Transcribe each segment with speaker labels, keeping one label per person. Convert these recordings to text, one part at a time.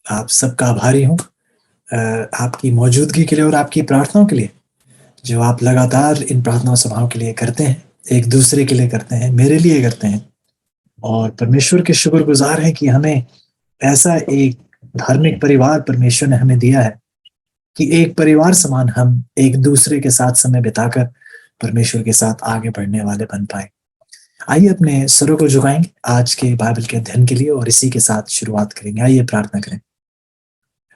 Speaker 1: आप सबका आभारी हूँ आपकी मौजूदगी के लिए और आपकी प्रार्थनाओं के लिए, जो आप लगातार इन प्रार्थना सभाओं के लिए करते हैं, एक दूसरे के लिए करते हैं, मेरे लिए करते हैं। और परमेश्वर के शुक्रगुजार हैं कि हमें ऐसा एक धार्मिक परिवार परमेश्वर ने हमें दिया है कि एक परिवार समान हम एक दूसरे के साथ समय बिताकर परमेश्वर के साथ आगे बढ़ने वाले बन पाए। आइए अपने सरों को झुकाएंगे आज के बाइबल के अध्ययन के लिए और इसी के साथ शुरुआत करेंगे। आइए प्रार्थना करें।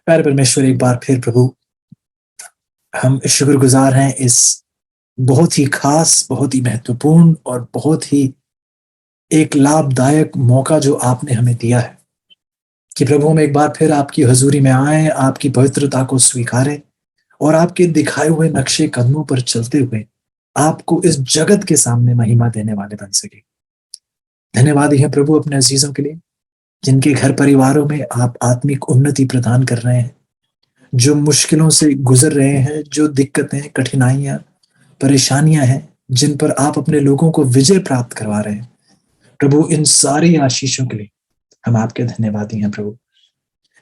Speaker 1: प्यारे परमेश्वर, एक बार फिर प्रभु हम शुक्रगुजार हैं इस बहुत ही खास, बहुत ही महत्वपूर्ण और बहुत ही एक लाभदायक मौका जो आपने हमें दिया है कि प्रभु हम एक बार फिर आपकी हजूरी में आए, आपकी पवित्रता को स्वीकारें और आपके दिखाए हुए नक्शे कदमों पर चलते हुए आपको इस जगत के सामने महिमा देने वाले बन सके। धन्यवाद है प्रभु अपने अजीजों के लिए जिनके घर परिवारों में आप आत्मिक उन्नति प्रदान कर रहे हैं, जो मुश्किलों से गुजर रहे हैं, जो दिक्कतें, कठिनाइयां, परेशानियां हैं, जिन पर आप अपने लोगों को विजय प्राप्त करवा रहे हैं। प्रभु इन सारी आशीषों के लिए हम आपके धन्यवादी हैं प्रभु।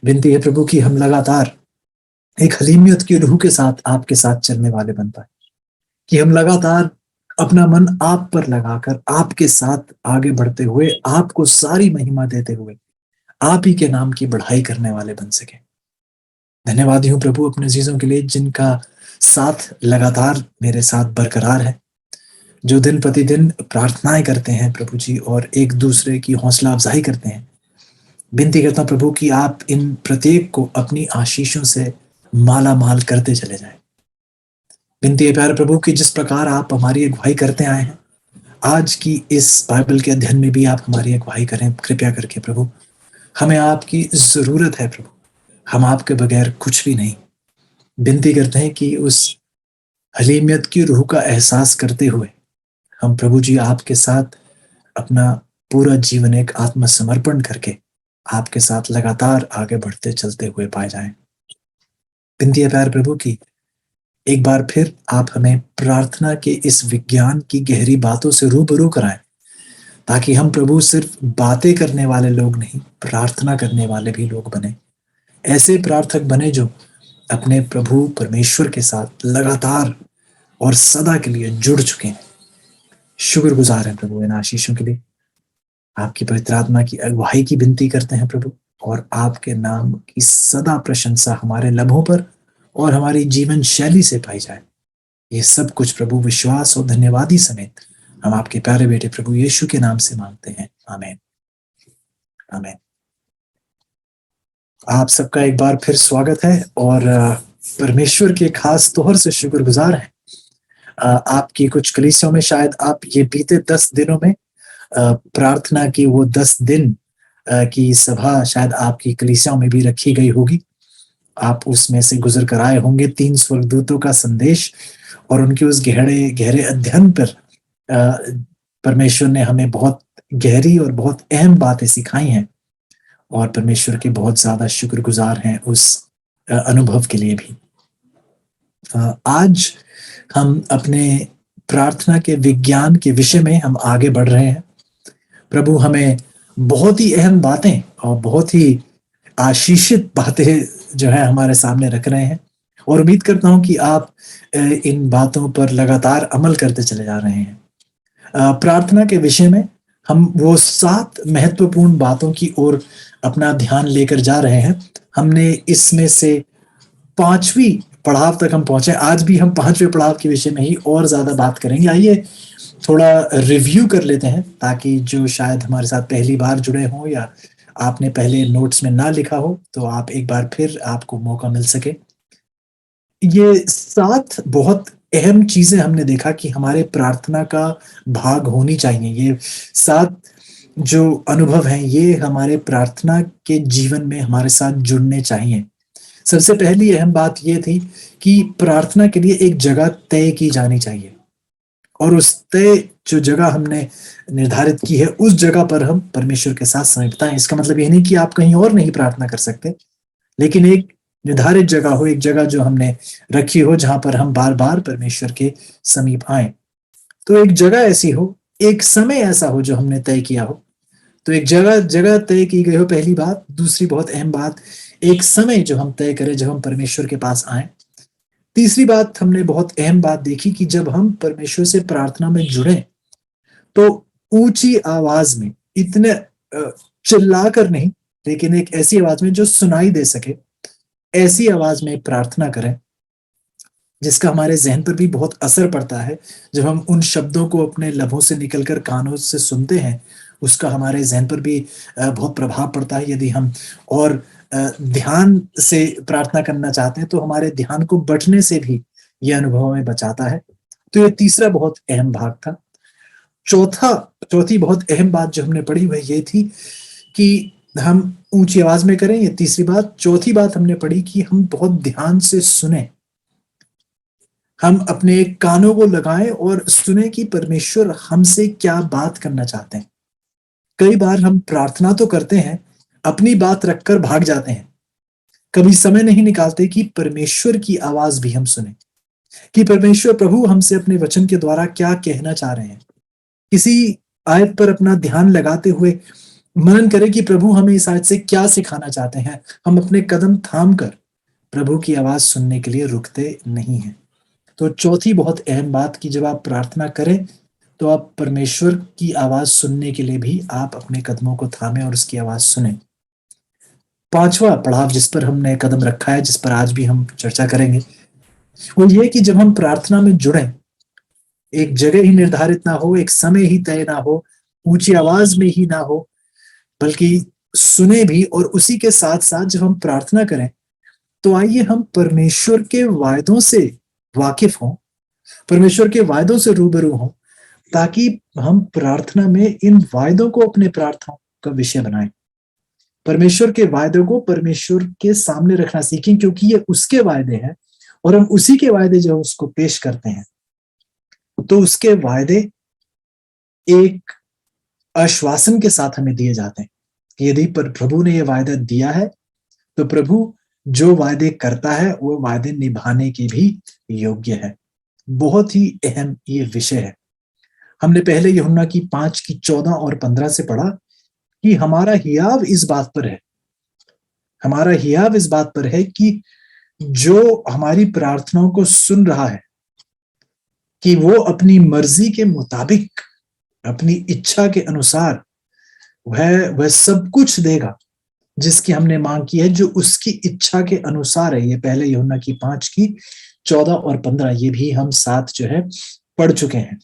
Speaker 1: विनती है प्रभु कि हम लगातार एक हलीमियत की रूह के साथ आपके साथ चलने वाले बन पाए, कि हम लगातार अपना मन आप पर लगाकर आपके साथ आगे बढ़ते हुए आपको सारी महिमा देते हुए आप ही के नाम की बढ़ाई करने वाले बन सके। धन्यवाद हूं प्रभु अपने अजीजों के लिए जिनका साथ लगातार मेरे साथ बरकरार है, जो दिन प्रतिदिन प्रार्थनाएं करते हैं प्रभु जी और एक दूसरे की हौसला अफजाई करते हैं। विनती करता हूं प्रभु कि आप इन प्रत्येक को अपनी आशीषों से माला माल करते चले जाएं। विनती है प्यारे प्रभु कि जिस प्रकार आप हमारी अगुवाई करते आए हैं, आज की इस बाइबल के अध्ययन में भी आप हमारी अगुवाई करें कृपया करके प्रभु। हमें आपकी जरूरत है प्रभु, हम आपके बगैर कुछ भी नहीं। विनती करते हैं कि उस हलीमियत की रूह का एहसास करते हुए हम प्रभु जी आपके साथ अपना पूरा जीवन एक आत्मसमर्पण करके आपके साथ लगातार आगे बढ़ते चलते हुए पाए जाएं। विनती है प्यारे प्रभु की एक बार फिर आप हमें प्रार्थना के इस विज्ञान की गहरी बातों से रूबरू कराएं, ताकि हम प्रभु सिर्फ बातें करने वाले लोग नहीं, प्रार्थना करने वाले भी लोग बने। ऐसे प्रार्थक बने जो अपने प्रभु परमेश्वर के साथ लगातार और सदा के लिए जुड़ चुके हैं। शुक्रगुजार हैं प्रभु इन आशीषों के लिए। आपकी पवित्र आत्मा की अगुवाई की विनती करते हैं प्रभु, और आपके नाम की सदा प्रशंसा हमारे लम्हों पर और हमारी जीवन शैली से पाई जाए। ये सब कुछ प्रभु विश्वास और धन्यवादी समेत हम आपके प्यारे बेटे प्रभु यीशु के नाम से मांगते हैं, आमीन आमीन। आप सबका एक बार फिर स्वागत है और परमेश्वर के खास तौर से शुक्रगुजार हैं। आपकी कुछ कलीसियों में शायद आप ये बीते 10 दिनों में प्रार्थना की वो 10 दिन की सभा शायद आपकी कलीसियाओं में भी रखी गई होगी। आप उसमें से गुजर कर आए होंगे 3 स्वर्गदूतों का संदेश और उनके उस गहरे अध्ययन पर परमेश्वर ने हमें बहुत गहरी और बहुत अहम बातें सिखाई हैं और परमेश्वर के बहुत ज्यादा शुक्रगुजार हैं उस अनुभव के लिए भी। आज हम अपने प्रार्थना के विज्ञान के विषय में हम आगे बढ़ रहे हैं। प्रभु हमें बहुत ही अहम बातें और बहुत ही आशीषित बातें जो है हमारे सामने रख रहे हैं और उम्मीद करता हूं कि आप इन बातों पर लगातार अमल करते चले जा रहे हैं। प्रार्थना के विषय में हम वो 7 महत्वपूर्ण बातों की ओर अपना ध्यान लेकर जा रहे हैं। हमने इसमें से 5वीं पड़ाव तक हम पहुंचे। आज भी हम 5वें पड़ाव के विषय में ही और ज्यादा बात करेंगे। आइए थोड़ा रिव्यू कर लेते हैं, ताकि जो शायद हमारे साथ पहली बार जुड़े हों या आपने पहले नोट्स में ना लिखा हो तो आप एक बार फिर आपको मौका मिल सके। ये 7 बहुत अहम चीजें हमने देखा कि हमारे प्रार्थना का भाग होनी चाहिए। ये 7 जो अनुभव हैं ये हमारे प्रार्थना के जीवन में हमारे साथ जुड़ने चाहिए। सबसे पहली अहम बात ये थी कि प्रार्थना के लिए एक जगह तय की जानी चाहिए और उस तय जो जगह हमने निर्धारित की है उस जगह पर हम परमेश्वर के साथ समय बिताएं। इसका मतलब ये नहीं कि आप कहीं और नहीं प्रार्थना कर सकते, लेकिन एक निर्धारित जगह हो, एक जगह जो हमने रखी हो जहां पर हम बार बार परमेश्वर के समीप आए। तो एक जगह ऐसी हो, एक समय ऐसा हो जो हमने तय किया हो। तो एक जगह तय की गई हो, पहली बात। दूसरी बहुत अहम बात, एक समय जो हम तय करें, जब हम परमेश्वर के पास आए। तीसरी बात, हमने बहुत अहम बात देखी कि जब हम परमेश्वर से प्रार्थना में जुड़े, तो ऊंची आवाज में, इतने चिल्लाकर नहीं, लेकिन एक ऐसी आवाज में जो सुनाई दे सके, ऐसी आवाज में प्रार्थना करें, जिसका हमारे जहन पर भी बहुत असर पड़ता है। जब हम उन शब्दों को अपने लबों से निकलकर कानों से सुनते हैं, उसका हमारे जहन पर भी बहुत प्रभाव पड़ता है। यदि हम और ध्यान से प्रार्थना करना चाहते हैं, तो हमारे ध्यान को बँटने से भी ये अनुभव हमें बचाता है। तो ये तीसरा बहुत अहम भाग था। चौथी बहुत अहम बात जो हमने पढ़ी, वह ये थी कि हम ऊंची आवाज में करें, ये तीसरी बात। चौथी बात हमने पढ़ी कि हम बहुत ध्यान से सुने, हम अपने कानों को लगाएं और सुने कि परमेश्वर हमसे क्या बात करना चाहते हैं। कई बार हम प्रार्थना तो करते हैं, अपनी बात रखकर भाग जाते हैं। कभी समय नहीं निकालते कि परमेश्वर की आवाज भी हम सुने, कि परमेश्वर प्रभु हमसे अपने वचन के द्वारा क्या कहना चाह रहे हैं। किसी आयत पर अपना ध्यान लगाते हुए मनन करें कि प्रभु हमें इस आयत से क्या सिखाना चाहते हैं। हम अपने कदम थाम कर प्रभु की आवाज सुनने के लिए रुकते नहीं हैं। तो चौथी बहुत अहम बात कि जब आप प्रार्थना करें, तो आप परमेश्वर की आवाज सुनने के लिए भी आप अपने कदमों को थामें और उसकी आवाज सुनें। पांचवा पड़ाव जिस पर हमने कदम रखा है, जिस पर आज भी हम चर्चा करेंगे, वो ये कि जब हम प्रार्थना में जुड़े, एक जगह ही निर्धारित ना हो, एक समय ही तय ना हो, ऊंची आवाज में ही ना हो, बल्कि सुने भी, और उसी के साथ साथ जब हम प्रार्थना करें, तो आइए हम परमेश्वर के वायदों से वाकिफ हों, परमेश्वर के वायदों से रूबरू हों, ताकि हम प्रार्थना में इन वायदों को अपने प्रार्थनाओं का विषय बनाएं। परमेश्वर के वायदों को परमेश्वर के सामने रखना सीखें, क्योंकि ये उसके वायदे हैं, और हम उसी के वायदे जो उसको पेश करते हैं, तो उसके वायदे एक आश्वासन के साथ हमें दिए जाते हैं कि यदि प्रभु ने ये वायदा दिया है, तो प्रभु जो वायदे करता है, वो वायदे निभाने के भी योग्य है। बहुत ही अहम ये विषय है। हमने पहले यूहन्ना की 5 की 14 और 15 से पढ़ा कि हमारा हियाव इस बात पर है, हमारा हियाव इस बात पर है कि जो हमारी प्रार्थनाओं को सुन रहा है, कि वो अपनी मर्जी के मुताबिक, अपनी इच्छा के अनुसार वह सब कुछ देगा जिसकी हमने मांग की है, जो उसकी इच्छा के अनुसार है। ये पहले यूहन्ना की 5 की 14 और 15, ये भी हम साथ जो है पढ़ चुके हैं।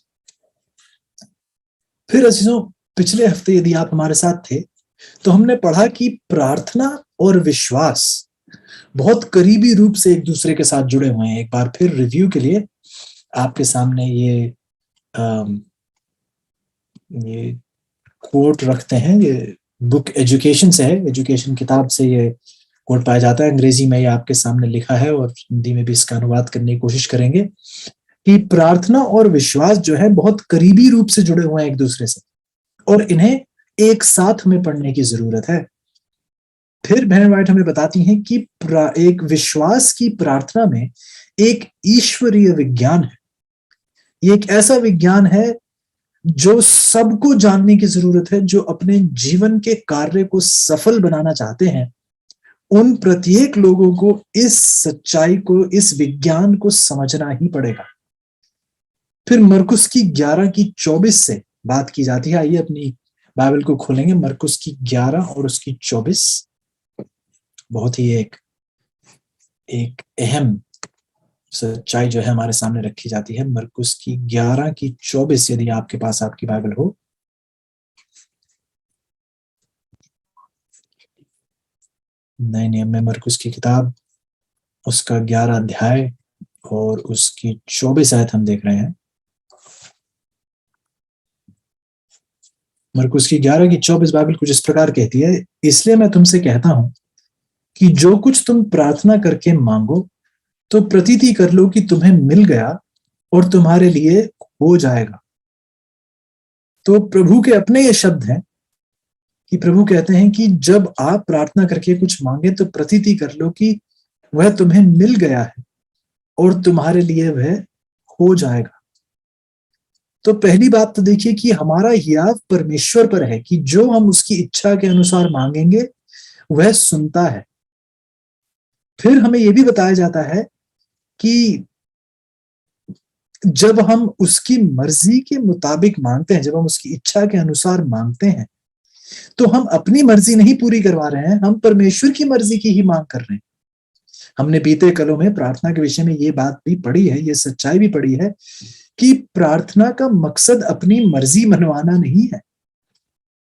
Speaker 1: फिर अजीजों, पिछले हफ्ते यदि आप हमारे साथ थे, तो हमने पढ़ा कि प्रार्थना और विश्वास बहुत करीबी रूप से एक दूसरे के साथ जुड़े हुए हैं। एक बार फिर रिव्यू के लिए आपके सामने ये कोट रखते हैं। ये बुक एजुकेशन से है, एजुकेशन किताब से ये कोट पाया जाता है। अंग्रेजी में ये आपके सामने लिखा है, और हिंदी में भी इसका अनुवाद करने की कोशिश करेंगे कि प्रार्थना और विश्वास जो है बहुत करीबी रूप से जुड़े हुए हैं एक दूसरे से, और इन्हें एक साथ में पढ़ने की जरूरत है। फिर बहन वाइट हमें बताती हैं कि एक विश्वास की प्रार्थना में एक ईश्वरीय विज्ञान है। ये एक ऐसा विज्ञान है जो सबको जानने की जरूरत है, जो अपने जीवन के कार्य को सफल बनाना चाहते हैं। उन प्रत्येक लोगों को इस सच्चाई को, इस विज्ञान को समझना ही पड़ेगा। फिर मरकुस की 11 की 24 से बात की जाती है। आइए अपनी बाइबल को खोलेंगे, मरकुस की 11 और उसकी 24। बहुत ही एक अहम सच्चाई जो है हमारे सामने रखी जाती है। मरकुस की 11 की 24, यदि आपके पास आपकी बाइबल हो। नहीं, मैं मरकुस की किताब, उसका 11 अध्याय और उसकी 24 आयत हम देख रहे हैं। मरकुस की 11 की 24 बाइबल कुछ इस प्रकार कहती है, इसलिए मैं तुमसे कहता हूं कि जो कुछ तुम प्रार्थना करके मांगो, तो प्रतीति कर लो कि तुम्हें मिल गया और तुम्हारे लिए हो जाएगा। तो प्रभु के अपने ये शब्द हैं कि प्रभु कहते हैं कि जब आप प्रार्थना करके कुछ मांगे, तो प्रतीति कर लो कि वह तुम्हें मिल गया है और तुम्हारे लिए वह हो जाएगा। तो पहली बात तो देखिए कि हमारा हियाव परमेश्वर पर है कि जो हम उसकी इच्छा के अनुसार मांगेंगे, वह सुनता है। फिर हमें यह भी बताया जाता है कि जब हम उसकी मर्जी के मुताबिक मांगते हैं, जब हम उसकी इच्छा के अनुसार मांगते हैं, तो हम अपनी मर्जी नहीं पूरी करवा रहे हैं, हम परमेश्वर की मर्जी की ही मांग कर रहे हैं। हमने बीते कलों में प्रार्थना के विषय में ये बात भी पढ़ी है, ये सच्चाई भी पढ़ी है कि प्रार्थना का मकसद अपनी मर्जी मनवाना नहीं है।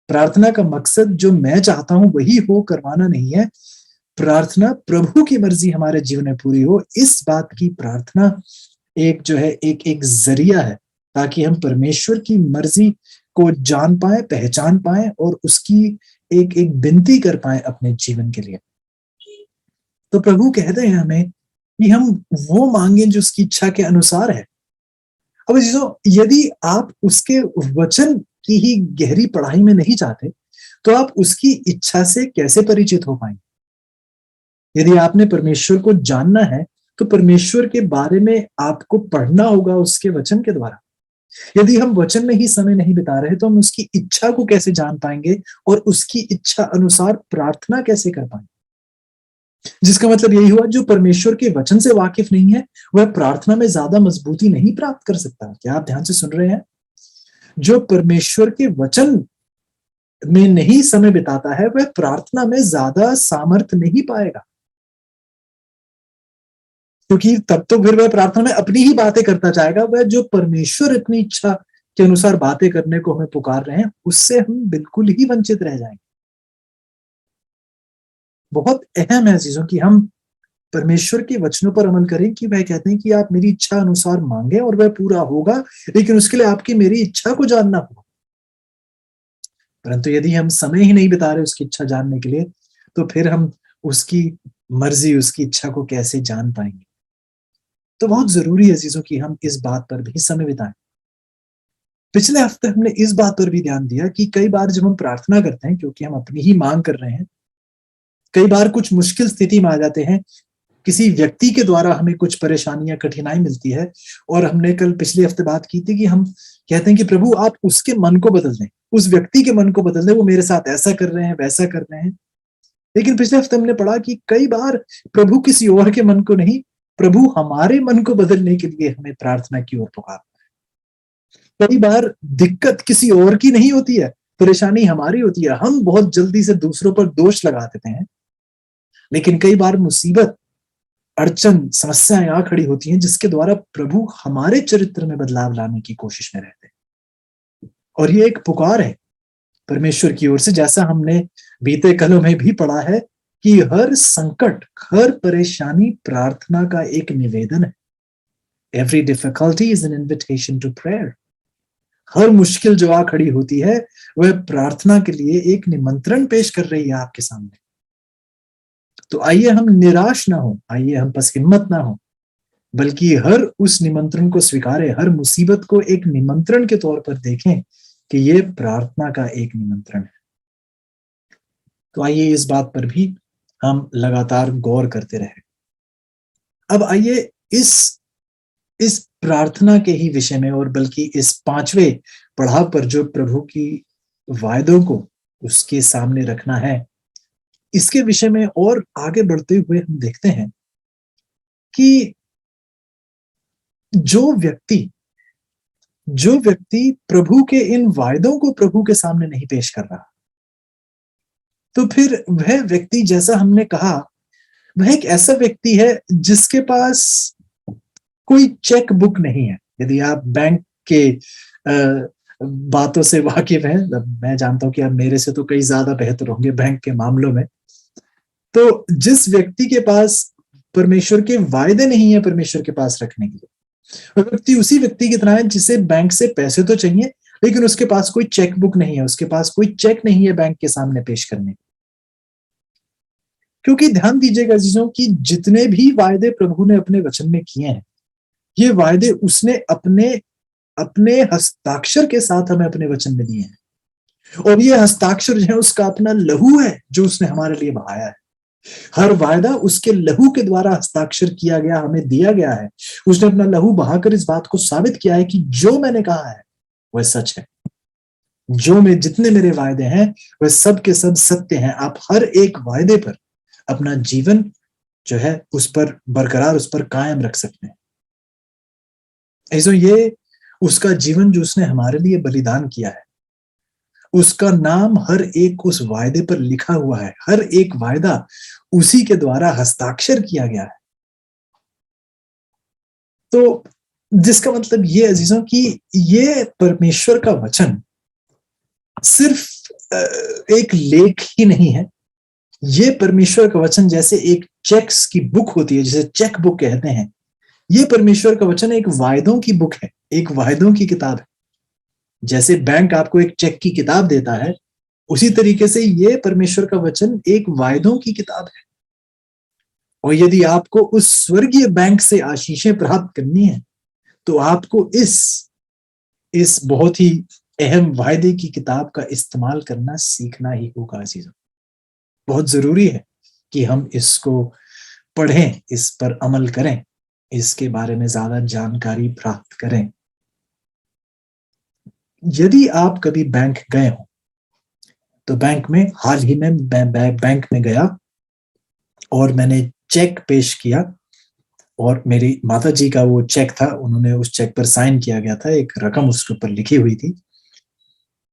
Speaker 1: प्रार्थना का मकसद जो मैं चाहता हूं वही हो करवाना नहीं है। प्रार्थना प्रभु की मर्जी हमारे जीवन में पूरी हो, इस बात की प्रार्थना एक जो है एक जरिया है ताकि हम परमेश्वर की मर्जी को जान पाए, पहचान पाए और उसकी एक एक विनती कर पाए अपने जीवन के लिए। तो प्रभु कहते हैं हमें कि हम वो मांगे जो उसकी इच्छा के अनुसार है। अब यदि आप उसके वचन की ही गहरी पढ़ाई में नहीं जाते, तो आप उसकी इच्छा से कैसे परिचित हो पाएंगे? यदि आपने परमेश्वर को जानना है, तो परमेश्वर के बारे में आपको पढ़ना होगा उसके वचन के द्वारा। यदि हम वचन में ही समय नहीं बिता रहे, तो हम उसकी इच्छा को कैसे जान पाएंगे और उसकी इच्छा अनुसार प्रार्थना कैसे कर पाएंगे? जिसका मतलब यही हुआ, जो परमेश्वर के वचन से वाकिफ नहीं है, वह प्रार्थना में ज्यादा मजबूती नहीं प्राप्त कर सकता। क्या आप ध्यान से सुन रहे हैं? जो परमेश्वर के वचन में नहीं समय बिताता है, वह प्रार्थना में ज्यादा सामर्थ्य नहीं पाएगा, क्योंकि तब तो फिर वह प्रार्थना में अपनी ही बातें करता जाएगा। वह जो परमेश्वर अपनी इच्छा के अनुसार बातें करने को हमें पुकार रहे हैं, उससे हम बिल्कुल ही वंचित रह जाएंगे। बहुत अहम है चीजों कि हम परमेश्वर के वचनों पर अमल करें, कि वह कहते हैं कि आप मेरी इच्छा अनुसार मांगे और वह पूरा होगा, लेकिन उसके लिए आपकी मेरी इच्छा को जानना होगा। परंतु यदि हम समय ही नहीं बिता रहे उसकी इच्छा जानने के लिए, तो फिर हम उसकी मर्जी, उसकी इच्छा को कैसे जान पाएंगे? तो बहुत जरूरी है चीजों की हम इस बात पर भी समय बिताएं। पिछले हफ्ते हमने इस बात पर भी ध्यान दिया कि कई बार जब हम प्रार्थना करते हैं, क्योंकि हम अपनी ही मांग कर रहे हैं, कई बार कुछ मुश्किल स्थिति में आ जाते हैं, किसी व्यक्ति के द्वारा हमें कुछ परेशानियां, कठिनाई मिलती है, और हमने कल पिछले हफ्ते बात की थी कि हम कहते हैं कि प्रभु आप उसके मन को बदल दें, उस व्यक्ति के मन को बदल दें, वो मेरे साथ ऐसा कर रहे हैं, वैसा कर रहे हैं। लेकिन पिछले हफ्ते हमने पढ़ा कि कई बार प्रभु किसी और के मन को नहीं, प्रभु हमारे मन को बदलने के लिए हमें प्रार्थना की ओर पुकारता है। कई बार दिक्कत किसी और की नहीं होती है, परेशानी हमारी होती है। हम बहुत जल्दी से दूसरों पर दोष लगा देते हैं, लेकिन कई बार मुसीबत, अड़चन, समस्याएं आ खड़ी होती हैं, जिसके द्वारा प्रभु हमारे चरित्र में बदलाव लाने की कोशिश में रहते हैं। और ये एक पुकार है परमेश्वर की ओर से, जैसा हमने बीते कलों में भी पढ़ा है कि हर संकट, हर परेशानी प्रार्थना का एक निवेदन है। Every difficulty is an invitation to prayer. हर मुश्किल जो आ खड़ी होती है, वह प्रार्थना के लिए एक निमंत्रण पेश कर रही है आपके सामने। तो आइए हम निराश ना हो, आइए हम बस हिम्मत ना हो, बल्कि हर उस निमंत्रण को स्वीकारें, हर मुसीबत को एक निमंत्रण के तौर पर देखें कि ये प्रार्थना का एक निमंत्रण है। तो आइए इस बात पर भी हम लगातार गौर करते रहें। अब आइए इस प्रार्थना के ही विषय में, और बल्कि इस 5वें पड़ाव पर जो प्रभु की वायदों को उसके सामने रखना है, इसके विषय में और आगे बढ़ते हुए हम देखते हैं कि जो व्यक्ति प्रभु के इन वायदों को प्रभु के सामने नहीं पेश कर रहा, तो फिर वह व्यक्ति, जैसा हमने कहा, वह एक ऐसा व्यक्ति है जिसके पास कोई चेक बुक नहीं है। यदि आप बैंक के बातों से वाकिफ हैं, मैं जानता हूं कि आप मेरे से तो कई ज्यादा बेहतर होंगे बैंक के मामलों में। तो जिस व्यक्ति के पास परमेश्वर के वायदे नहीं है परमेश्वर के पास रखने के लिए, वो व्यक्ति उसी व्यक्ति की तरह है जिसे बैंक से पैसे तो चाहिए, लेकिन उसके पास कोई चेक बुक नहीं है, उसके पास कोई चेक नहीं है बैंक के सामने पेश करने। क्योंकि ध्यान दीजिएगा अजीजों कि जितने भी वायदे प्रभु ने अपने वचन में किए हैं, ये वायदे उसने अपने हस्ताक्षर के साथ हमें अपने वचन में दिए हैं। और ये हस्ताक्षर जो है उसका अपना लहू है जो उसने हमारे लिए बहाया है। हर वायदा उसके लहू के द्वारा हस्ताक्षर किया गया, हमें दिया गया है। उसने अपना लहू बहाकर इस बात को साबित किया है कि जो मैंने कहा है वह सच है, जितने मेरे वायदे हैं वह सब के सब सत्य हैं। आप हर एक वायदे पर अपना जीवन जो है उस पर बरकरार, उस पर कायम रख सकते हैं। ऐसो ये उसका जीवन जो उसने हमारे लिए बलिदान किया है, उसका नाम हर एक उस वायदे पर लिखा हुआ है, हर एक वायदा उसी के द्वारा हस्ताक्षर किया गया है। तो जिसका मतलब ये अजीजों कि ये परमेश्वर का वचन सिर्फ एक लेख ही नहीं है। ये परमेश्वर का वचन जैसे एक चेक्स की बुक होती है, जिसे चेक बुक कहते हैं, ये परमेश्वर का वचन एक वायदों की बुक है, एक वायदों की किताब है। जैसे बैंक आपको एक चेक की किताब देता है, उसी तरीके से ये परमेश्वर का वचन एक वायदों की किताब है। और यदि आपको उस स्वर्गीय बैंक से आशीषें प्राप्त करनी है, तो आपको इस बहुत ही अहम वायदे की किताब का इस्तेमाल करना सीखना ही होगा अजीजों। बहुत जरूरी है कि हम इसको पढ़ें, इस पर अमल करें, इसके बारे में ज्यादा जानकारी प्राप्त करें। यदि आप कभी बैंक गए हो, तो बैंक में हाल ही में बैंक में गया और मैंने चेक पेश किया, और मेरी माता जी का वो चेक था, उन्होंने उस चेक पर साइन किया गया था, एक रकम उसके ऊपर लिखी हुई थी।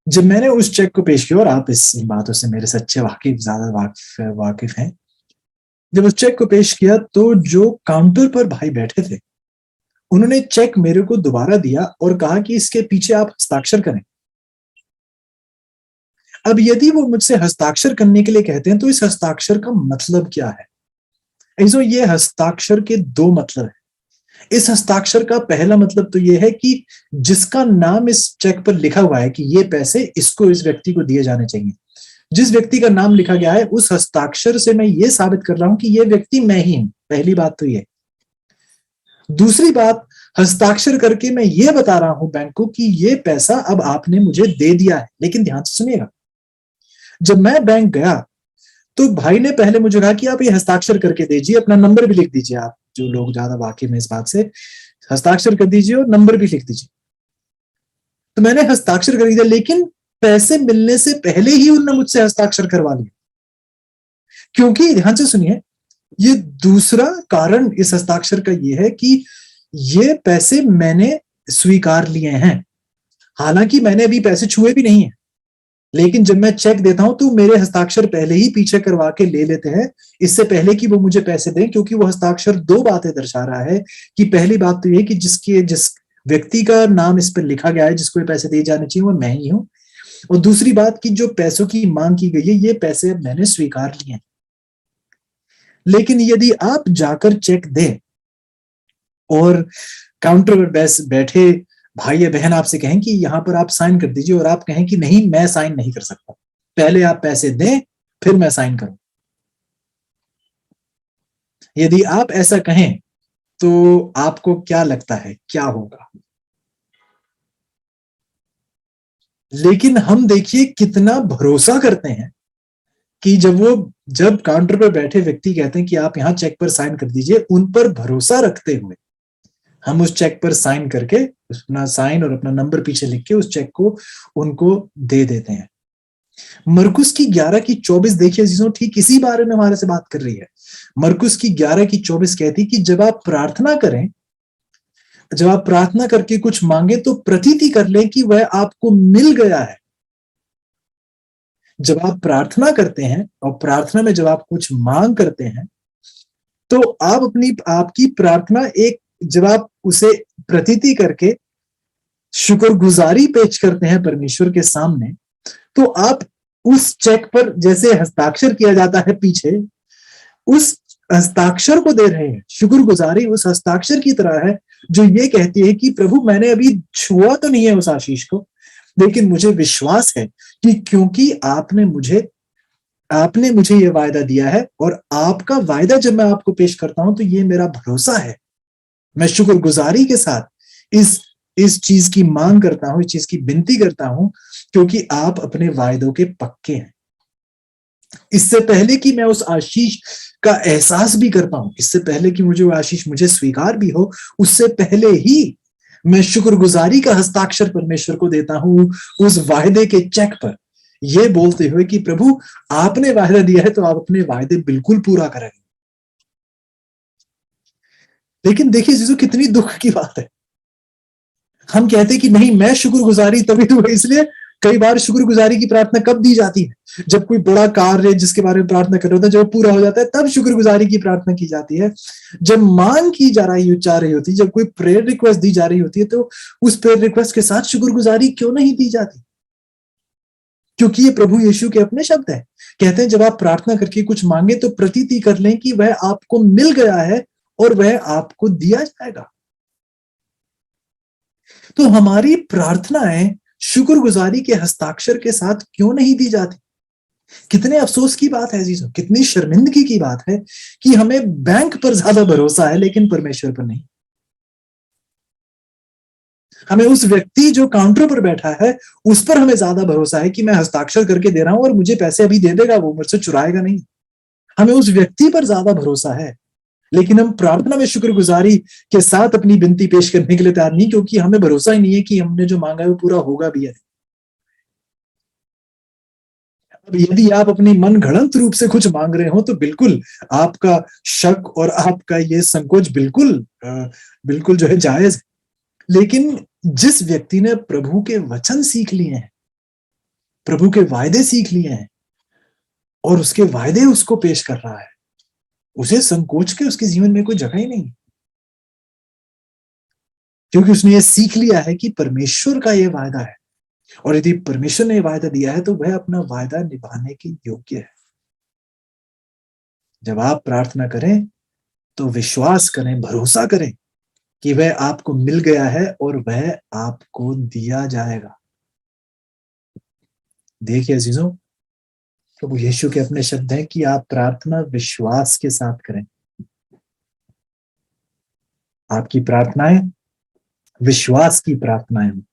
Speaker 1: जब मैंने उस चेक को पेश किया, और आप इस बातों से मेरे सच्चे ज्यादा वाकिफ हैं, जब उस चेक को पेश किया तो जो काउंटर पर भाई बैठे थे, उन्होंने चेक मेरे को दोबारा दिया और कहा कि इसके पीछे आप हस्ताक्षर करें। अब यदि वो मुझसे हस्ताक्षर करने के लिए कहते हैं, तो इस हस्ताक्षर का मतलब क्या है? ऐसो ये हस्ताक्षर के दो मतलब है। इस हस्ताक्षर का पहला मतलब तो ये है कि जिसका नाम इस चेक पर लिखा हुआ है कि ये पैसे इसको, इस व्यक्ति को दिए जाने चाहिए, जिस व्यक्ति का नाम लिखा गया है, उस हस्ताक्षर से मैं ये साबित कर रहा हूं कि ये व्यक्ति मैं ही हूं। पहली बात तो ये। दूसरी बात, हस्ताक्षर करके मैं ये बता रहा हूं बैंक को कि ये पैसा अब आपने मुझे दे दिया है। लेकिन ध्यान से सुनिएगा, जब मैं बैंक गया तो भाई ने पहले मुझे कहा कि आप ये हस्ताक्षर करके दीजिए, अपना नंबर भी लिख दीजिए। आप जो लोग ज्यादा वाकिफ में इस बात से, हस्ताक्षर कर दीजिए और नंबर भी लिख दीजिए। तो मैंने हस्ताक्षर कर दिया, लेकिन पैसे मिलने से पहले ही उन्होंने मुझसे हस्ताक्षर करवा लिया। क्योंकि ध्यान से सुनिए, ये दूसरा कारण इस हस्ताक्षर का ये है कि ये पैसे मैंने स्वीकार लिए हैं। हालांकि मैंने अभी पैसे छुए भी नहीं है, लेकिन जब मैं चेक देता हूं तो मेरे हस्ताक्षर पहले ही पीछे करवा के ले लेते हैं, इससे पहले कि वो मुझे पैसे दें। क्योंकि वो हस्ताक्षर दो बातें दर्शा रहा है कि पहली बात तो ये कि जिस व्यक्ति का नाम इस पर लिखा गया है, जिसको ये पैसे दिए जाने चाहिए, वो मैं ही हूं। और दूसरी बात कि जो पैसों की मांग की गई है, ये पैसे अब मैंने स्वीकार लिए हैं। लेकिन यदि आप जाकर चेक दें और काउंटर पर बैठे भाई या बहन आपसे कहें कि यहां पर आप साइन कर दीजिए, और आप कहें कि नहीं, मैं साइन नहीं कर सकता, पहले आप पैसे दें फिर मैं साइन करूं, यदि आप ऐसा कहें तो आपको क्या लगता है क्या होगा? लेकिन हम देखिए कितना भरोसा करते हैं कि जब काउंटर पर बैठे व्यक्ति कहते हैं कि आप यहां चेक पर साइन कर दीजिए, उन पर भरोसा रखते हुए हम उस चेक पर साइन करके, अपना साइन और अपना नंबर पीछे लिख के उस चेक को उनको दे देते हैं। मरकुस की 11:24 देखिए अजीजों, ठीक इसी बारे में हमारे से बात कर रही है। मरकुस की 11:24 कहती कि जब आप प्रार्थना करें, जब आप प्रार्थना करके कुछ मांगे, तो प्रतीति कर लें कि वह आपको मिल गया है। जब आप प्रार्थना करते हैं और प्रार्थना में जब आप कुछ मांग करते हैं, तो आपकी प्रार्थना एक, जब आप उसे प्रतीति करके शुक्रगुजारी पेश करते हैं परमेश्वर के सामने, तो आप उस चेक पर जैसे हस्ताक्षर किया जाता है पीछे, उस हस्ताक्षर को दे रहे हैं। शुक्रगुजारी उस हस्ताक्षर की तरह है जो ये कहती है कि प्रभु, मैंने अभी छुआ तो नहीं है उस आशीष को, लेकिन मुझे विश्वास है कि क्योंकि आपने मुझे ये वायदा दिया है, और आपका वायदा जब मैं आपको पेश करता हूं तो ये मेरा भरोसा है। मैं शुक्रगुजारी के साथ इस चीज की मांग करता हूं, इस चीज की विनती करता हूं, क्योंकि आप अपने वायदों के पक्के हैं। इससे पहले कि मैं उस आशीष का एहसास भी कर पाऊं, इससे पहले कि मुझे वो आशीष मुझे स्वीकार भी हो, उससे पहले ही मैं शुक्रगुजारी का हस्ताक्षर परमेश्वर को देता हूं उस वायदे के चेक पर, ये बोलते हुए कि प्रभु, आपने वायदा दिया है तो आप अपने वायदे बिल्कुल पूरा करेंगे। लेकिन देखिए जीजू, कितनी दुख की बात है। हम कहते हैं कि नहीं, मैं शुक्रगुजारी तभी दूंगा। इसलिए कई बार शुक्रगुजारी की प्रार्थना कब दी जाती है? जब कोई बड़ा कार्य जिसके बारे में प्रार्थना कर रहा होता है, जब पूरा हो जाता है, तब शुक्रगुजारी की प्रार्थना की जाती है। जब मांग की जा रही होती है, जब कोई प्रेयर रिक्वेस्ट दी जा रही होती है, तो उस प्रेयर रिक्वेस्ट के साथ शुक्रगुजारी क्यों नहीं दी जाती? क्योंकि ये प्रभु यीशु के अपने शब्द हैं। कहते हैं जब आप प्रार्थना करके कुछ मांगे तो प्रतीति कर लें कि वह आपको मिल गया है और वह आपको दिया जाएगा। तो हमारी प्रार्थनाएं शुक्रगुजारी के हस्ताक्षर के साथ क्यों नहीं दी जाती? कितने अफसोस की बात है जीजो, कितनी शर्मिंदगी की बात है कि हमें बैंक पर ज्यादा भरोसा है लेकिन परमेश्वर पर नहीं। हमें उस व्यक्ति जो काउंटर पर बैठा है उस पर हमें ज्यादा भरोसा है कि मैं हस्ताक्षर करके दे रहा हूं और मुझे पैसे अभी दे देगा, वो मुझसे चुराएगा नहीं। हमें उस व्यक्ति पर ज्यादा भरोसा है, लेकिन हम प्रार्थना में शुक्रगुजारी के साथ अपनी विनती पेश करने के लिए तैयार नहीं, क्योंकि हमें भरोसा ही नहीं है कि हमने जो मांगा है वो पूरा होगा भी है। अब यदि आप अपनी मन घड़ंत रूप से कुछ मांग रहे हो तो बिल्कुल आपका शक और आपका ये संकोच बिल्कुल जो है जायज है। लेकिन जिस व्यक्ति ने प्रभु के वचन सीख लिए हैं, प्रभु के वायदे सीख लिए हैं और उसके वायदे उसको पेश कर रहा है, उसे संकोच के उसके जीवन में कोई जगह ही नहीं, क्योंकि उसने ये सीख लिया है कि परमेश्वर का ये वायदा है और यदि परमेश्वर ने वायदा दिया है तो वह अपना वायदा निभाने के योग्य है। जब आप प्रार्थना करें तो विश्वास करें, भरोसा करें कि वह आपको मिल गया है और वह आपको दिया जाएगा। देखिए अजीजों, प्रभु यीशु के अपने शब्द हैं कि आप प्रार्थना विश्वास के साथ करें। आपकी प्रार्थनाएं विश्वास की प्रार्थनाएं हैं,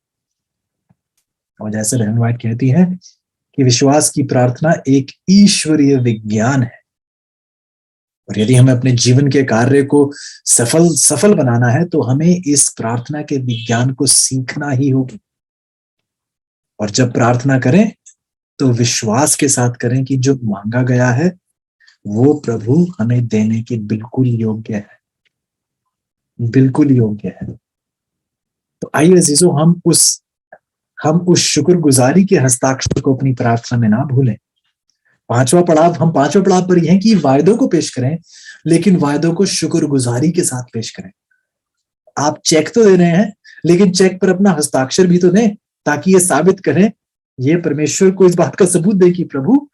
Speaker 1: और जैसे बहन व्हाइट कहती है कि विश्वास की प्रार्थना एक ईश्वरीय विज्ञान है, और यदि हमें अपने जीवन के कार्य को सफल बनाना है तो हमें इस प्रार्थना के विज्ञान को सीखना ही होगी। और जब प्रार्थना करें तो विश्वास के साथ करें कि जो मांगा गया है वो प्रभु हमें देने के बिल्कुल योग्य है, बिल्कुल योग्य है। तो आइए अजीजों, हम उस शुक्रगुजारी के हस्ताक्षर को अपनी प्रार्थना में ना भूलें। पांचवा पड़ाव पर यह है कि वायदों को पेश करें, लेकिन वायदों को शुक्रगुजारी के साथ पेश करें। आप चेक तो दे रहे हैं, लेकिन चेक पर अपना हस्ताक्षर भी तो दें, ताकि ये साबित करें, ये परमेश्वर को इस बात का सबूत दे कि प्रभु,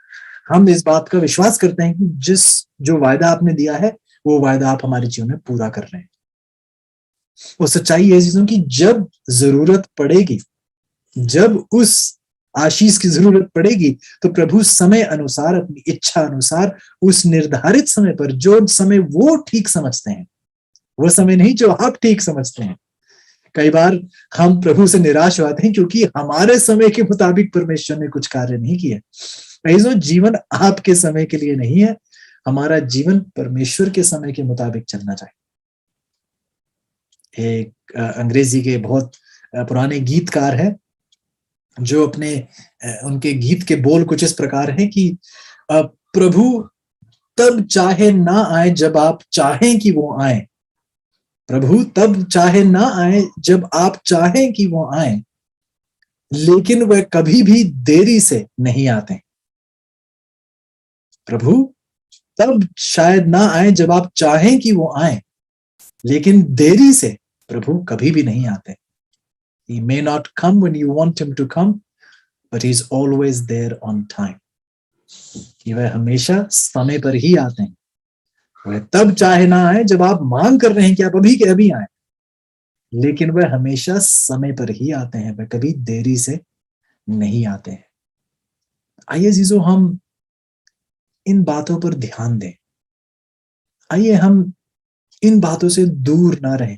Speaker 1: हम इस बात का विश्वास करते हैं कि जो वायदा आपने दिया है वो वायदा आप हमारे जीवन में पूरा कर रहे हैं। वो सच्चाई है चीजों की, जब जरूरत पड़ेगी, जब उस आशीष की जरूरत पड़ेगी तो प्रभु समय अनुसार, अपनी इच्छा अनुसार, उस निर्धारित समय पर, जो समय वो ठीक समझते हैं, वो समय नहीं जो आप ठीक समझते हैं। कई बार हम प्रभु से निराश होते हैं क्योंकि हमारे समय के मुताबिक परमेश्वर ने कुछ कार्य नहीं किया। जीवन आपके समय के लिए नहीं है, हमारा जीवन परमेश्वर के समय के मुताबिक चलना चाहिए। एक अंग्रेजी के बहुत पुराने गीतकार हैं जो उनके गीत के बोल कुछ इस प्रकार हैं कि प्रभु तब चाहे ना आए जब आप चाहें कि वो आए, प्रभु तब चाहे ना आए जब आप चाहें कि वो आए, लेकिन वह कभी भी देरी से नहीं आते। प्रभु तब शायद ना आए जब आप चाहें कि वो आए, लेकिन देरी से प्रभु कभी भी नहीं आते। He may not come when you want him to come, but he's always there on time. कि वह हमेशा समय पर ही आते हैं। वह तब चाहे ना आए जब आप मांग कर रहे हैं कि आप अभी के अभी आए, लेकिन वह हमेशा समय पर ही आते हैं, वह कभी देरी से नहीं आते हैं। आइए जीजो, हम इन बातों पर ध्यान दें। आइए हम इन बातों से दूर ना रहें।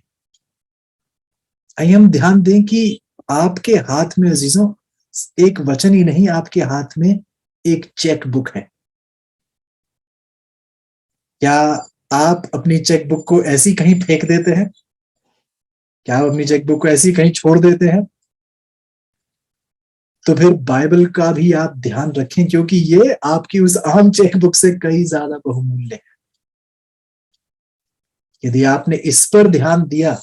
Speaker 1: आइए हम ध्यान दें कि आपके हाथ में अजीजों एक वचन ही नहीं, आपके हाथ में एक चेक बुक है। क्या आप अपनी चेक बुक को ऐसी कहीं फेंक देते हैं? क्या आप अपनी चेक बुक को ऐसी कहीं छोड़ देते हैं? तो फिर बाइबल का भी आप ध्यान रखें, क्योंकि ये आपकी उस आम चेक बुक से कई ज्यादा बहुमूल्य है। यदि आपने इस पर ध्यान दिया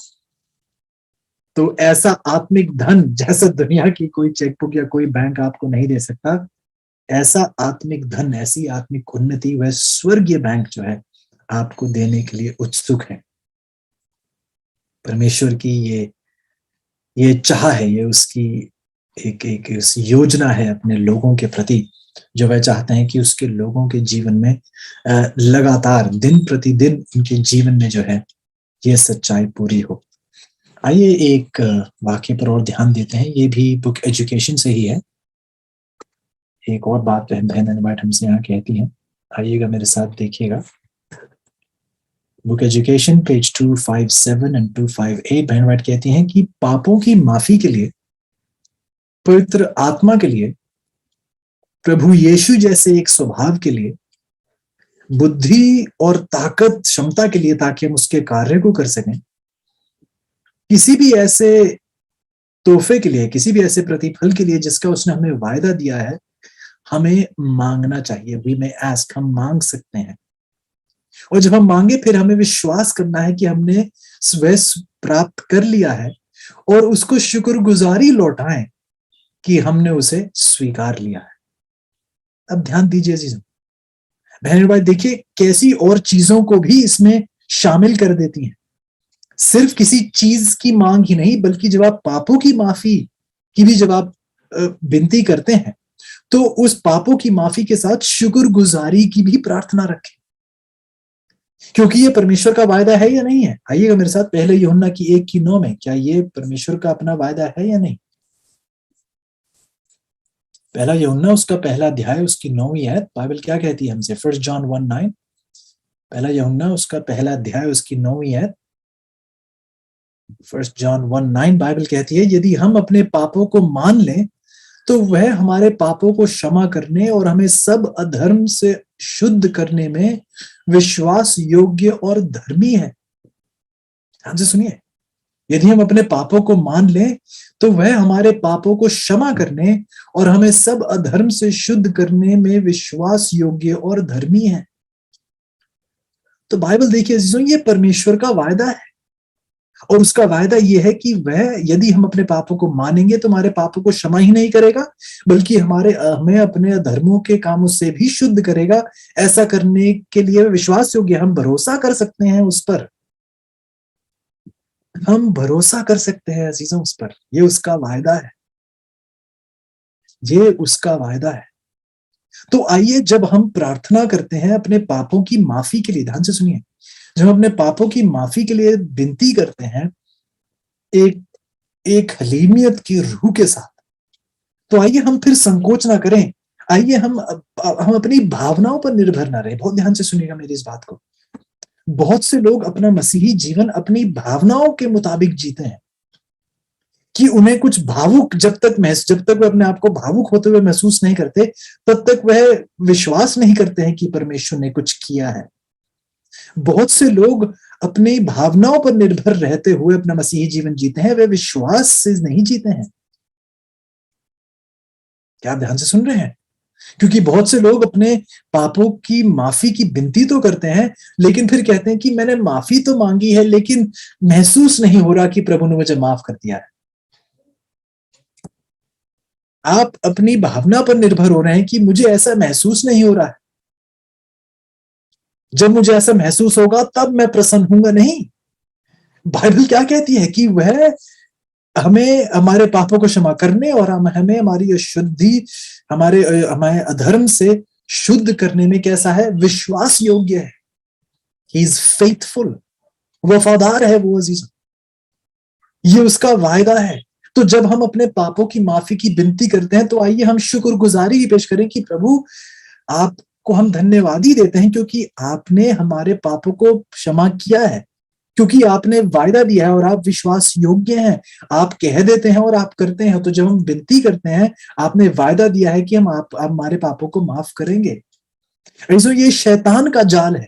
Speaker 1: तो ऐसा आत्मिक धन जैसा दुनिया की कोई चेकबुक या कोई बैंक आपको नहीं दे सकता, ऐसा आत्मिक धन, ऐसी आत्मिक उन्नति वह स्वर्गीय बैंक जो है आपको देने के लिए उत्सुक है। परमेश्वर की ये चाह है, ये उसकी एक योजना है अपने लोगों के प्रति, जो वह चाहते हैं कि उसके लोगों के जीवन में लगातार दिन प्रतिदिन उनके जीवन में जो है ये सच्चाई पूरी हो। आइए एक वाक्य पर और ध्यान देते हैं, ये भी बुक एजुकेशन से ही है। एक और बात बहन एनवाइट हमसे यहाँ कहती है, आइएगा मेरे साथ देखिएगा। बुक एजुकेशन पेज 257 एंड 258 बहन एनवाइट कहती हैं कि पापों की माफी के लिए, पवित्र आत्मा के लिए, प्रभु यीशु जैसे एक स्वभाव के लिए, बुद्धि और ताकत क्षमता के लिए, ताकि हम उसके कार्य को कर सकें, किसी भी ऐसे तोहफे के लिए, किसी भी ऐसे प्रतिफल के लिए जिसका उसने हमें वायदा दिया है, हमें मांगना चाहिए। वी में आस्क, हम मांग सकते हैं। और जब हम मांगे फिर हमें विश्वास करना है कि हमने स्वयं प्राप्त कर लिया है और उसको शुक्रगुजारी लौटाएं कि हमने उसे स्वीकार लिया है। अब ध्यान दीजिए चीजों, बहन भाई देखिए कैसी और चीजों को भी इसमें शामिल कर देती हैं। सिर्फ किसी चीज की मांग ही नहीं, बल्कि जब आप पापों की माफी की भी जब आप विनती करते हैं तो उस पापों की माफी के साथ शुक्रगुजारी की भी प्रार्थना रखें, क्योंकि ये परमेश्वर का वायदा है या नहीं है। आइएगा मेरे साथ पहले यूहन्ना की 1:9 में, क्या ये परमेश्वर का अपना वायदा है या नहीं। पहला यूहन्ना उसका पहला अध्याय उसकी 9वीं आयत, बाइबल क्या कहती है हमसे, 1 जॉन 1:9। पहला यूहन्ना उसका पहला अध्याय उसकी 9वीं आयत, 1 जॉन 1:9 बाइबल कहती है, यदि हम अपने पापों को मान लें तो वह हमारे पापों को क्षमा करने और हमें सब अधर्म से शुद्ध करने में विश्वास योग्य और धर्मी है। ध्यान से सुनिए, यदि हम अपने पापों को मान लें तो वह हमारे पापों को क्षमा करने और हमें सब अधर्म से शुद्ध करने में विश्वास योग्य और धर्मी है। तो बाइबल देखिए ये परमेश्वर का वायदा है, और उसका वायदा यह है कि वह यदि हम अपने पापों को मानेंगे तो हमारे पापों को क्षमा ही नहीं करेगा, बल्कि हमें अपने अधर्मों के कामों से भी शुद्ध करेगा। ऐसा करने के लिए विश्वास योग्य, हम भरोसा कर सकते हैं उस पर, हम भरोसा कर सकते हैं अजीजों उस पर। ये उसका वायदा है, ये उसका वायदा है। तो आइए जब हम प्रार्थना करते हैं अपने पापों की माफी के लिए, ध्यान से सुनिए, जब अपने पापों की माफी के लिए विनती करते हैं एक हलीमियत की रूह के साथ, तो आइए हम फिर संकोच ना करें। आइए हम अपनी भावनाओं पर निर्भर ना रहे। बहुत ध्यान से सुनिएगा मेरी इस बात को। बहुत से लोग अपना मसीही जीवन अपनी भावनाओं के मुताबिक जीते हैं, कि उन्हें कुछ भावुक जब तक वह अपने आप को भावुक होते हुए महसूस नहीं करते, तब तक वह विश्वास नहीं करते हैं कि परमेश्वर ने कुछ किया है। बहुत से लोग अपनी भावनाओं पर निर्भर रहते हुए अपना मसीही जीवन जीते हैं, वे विश्वास से नहीं जीते हैं। क्या आप ध्यान से सुन रहे हैं? क्योंकि बहुत से लोग अपने पापों की माफी की विनती तो करते हैं, लेकिन फिर कहते हैं कि मैंने माफी तो मांगी है, लेकिन महसूस नहीं हो रहा कि प्रभु ने मुझे माफ कर दिया है। आप अपनी भावना पर निर्भर हो रहे हैं कि मुझे ऐसा महसूस नहीं हो रहा है, जब मुझे ऐसा महसूस होगा तब मैं प्रसन्न होऊंगा। नहीं, बाइबल क्या कहती है कि वह हमें हमारे पापों को क्षमा करने और हमें हमारी अशुद्धि, हमारे अधर्म से शुद्ध करने में कैसा है, विश्वास योग्य है। ही इज फेथफुल, वफादार है वो अजीज, ये उसका वायदा है। तो जब हम अपने पापों की माफी की विनती करते हैं तो आइए हम शुक्रगुजारी भी पेश करें कि प्रभु आपको हम धन्यवाद ही देते हैं, क्योंकि आपने हमारे पापों को क्षमा किया है, क्योंकि आपने वायदा दिया है और आप विश्वास योग्य हैं। आप कह देते हैं और आप करते हैं। तो जब हम विनती करते हैं, आपने वायदा दिया है कि आप हमारे पापों को माफ करेंगे। ऐसे ये शैतान का जाल है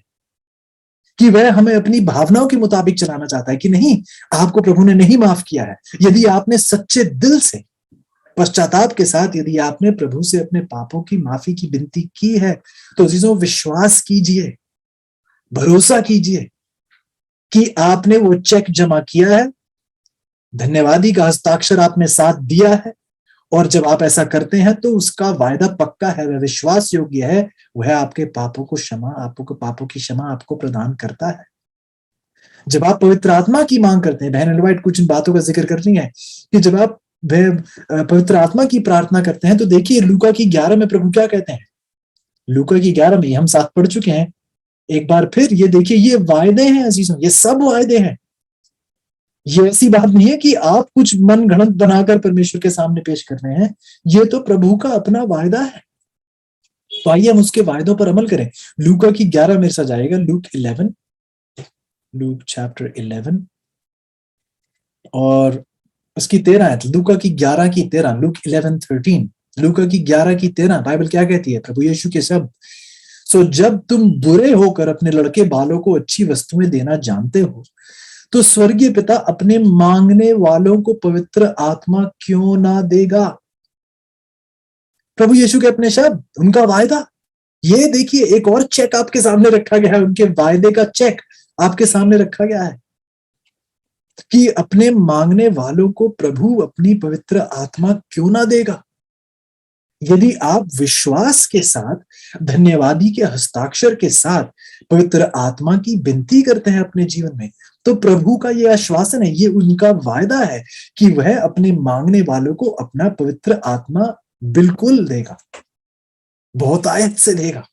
Speaker 1: कि वह हमें अपनी भावनाओं के मुताबिक चलाना चाहता है कि नहीं, आपको प्रभु ने नहीं माफ किया है। यदि आपने सच्चे दिल से पश्चाताप के साथ यदि आपने प्रभु से अपने पापों की माफी की विनती की है, तो अजीजों विश्वास कीजिए, भरोसा कीजिए कि आपने वो चेक जमा किया है, धन्यवादी का हस्ताक्षर आपने साथ दिया है, और जब आप ऐसा करते हैं तो उसका वायदा पक्का है, वह विश्वास योग्य है, वह आपके पापों को क्षमा, आपको पापों की क्षमा आपको प्रदान करता है। जब आप पवित्र आत्मा की मांग करते हैं, बहन एलवाइट कुछ इन बातों का जिक्र करनी है कि जब आप पवित्र आत्मा की प्रार्थना करते हैं तो देखिए लूका की 11 में प्रभु क्या कहते हैं। लूका की 11 में हम साथ पढ़ चुके हैं, एक बार फिर ये देखिए, ये वायदे हैं अजीजों, ये सब वायदे हैं। ये ऐसी बात नहीं है कि आप कुछ मन गढ़ंत बनाकर परमेश्वर के सामने पेश कर रहे हैं, ये तो प्रभु का अपना वायदा है। तो आइए हम उसके वायदों पर अमल करें। लूका की 11 मेरे साथ आएगा, लूक चैप्टर 11 और उसकी 13 है। लूका की 11 की 13, लूक 11:13, लूका की 11 की 13, बाइबल क्या कहती है, प्रभु यीशु के शब्द। सो जब तुम बुरे होकर अपने लड़के बालों को अच्छी वस्तुएं देना जानते हो, तो स्वर्गीय पिता अपने मांगने वालों को पवित्र आत्मा क्यों ना देगा। प्रभु यीशु के अपने शब्द, उनका वायदा। ये देखिए एक और चेक आपके सामने रखा गया है, उनके वायदे का चेक आपके सामने रखा गया है कि अपने मांगने वालों को प्रभु अपनी पवित्र आत्मा क्यों ना देगा। यदि आप विश्वास के साथ, धन्यवादी के हस्ताक्षर के साथ पवित्र आत्मा की विनती करते हैं अपने जीवन में, तो प्रभु का यह आश्वासन है, ये उनका वायदा है कि वह अपने मांगने वालों को अपना पवित्र आत्मा बिल्कुल देगा, बहुतायत से देगा।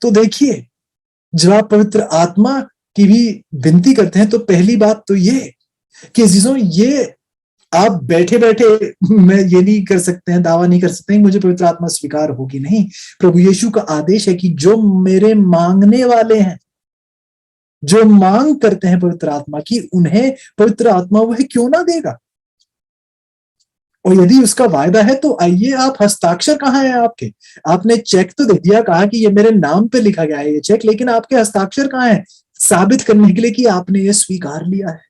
Speaker 1: तो देखिए जब आप पवित्र आत्मा की भी विनती करते हैं तो पहली बात तो ये कि अजीजों, ये आप बैठे बैठे मैं ये नहीं कर सकते हैं, दावा नहीं कर सकते हैं मुझे पवित्र आत्मा स्वीकार होगी, नहीं। प्रभु यीशु का आदेश है कि जो मेरे मांगने वाले हैं, जो मांग करते हैं पवित्र आत्मा की, उन्हें पवित्र आत्मा वह क्यों ना देगा। और यदि उसका वायदा है तो आइए, आप हस्ताक्षर कहाँ है आपके, आपने चेक तो दे दिया, कहा कि ये मेरे नाम पे लिखा गया है ये चेक, लेकिन आपके हस्ताक्षर कहाँ है साबित करने के लिए कि आपने ये स्वीकार लिया है।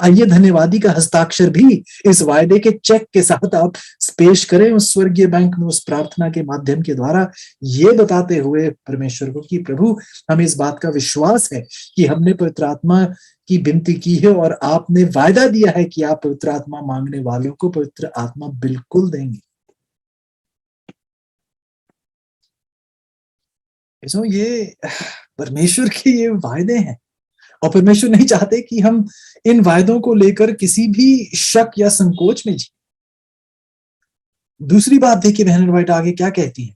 Speaker 1: आइए धन्यवादी का हस्ताक्षर भी इस वायदे के चेक के साथ आप पेश करें उस स्वर्गीय बैंक में, उस प्रार्थना के माध्यम के द्वारा, ये बताते हुए परमेश्वर को कि प्रभु हमें इस बात का विश्वास है कि हमने पवित्र आत्मा की विनती की है और आपने वायदा दिया है कि आप पवित्र आत्मा मांगने वालों को पवित्र आत्मा बिल्कुल देंगे। ये परमेश्वर के ये वायदे हैं और परमेश्वर नहीं चाहते कि हम इन वायदों को लेकर किसी भी शक या संकोच में जी। दूसरी बात देखिए बहन वाइट आगे क्या कहती है,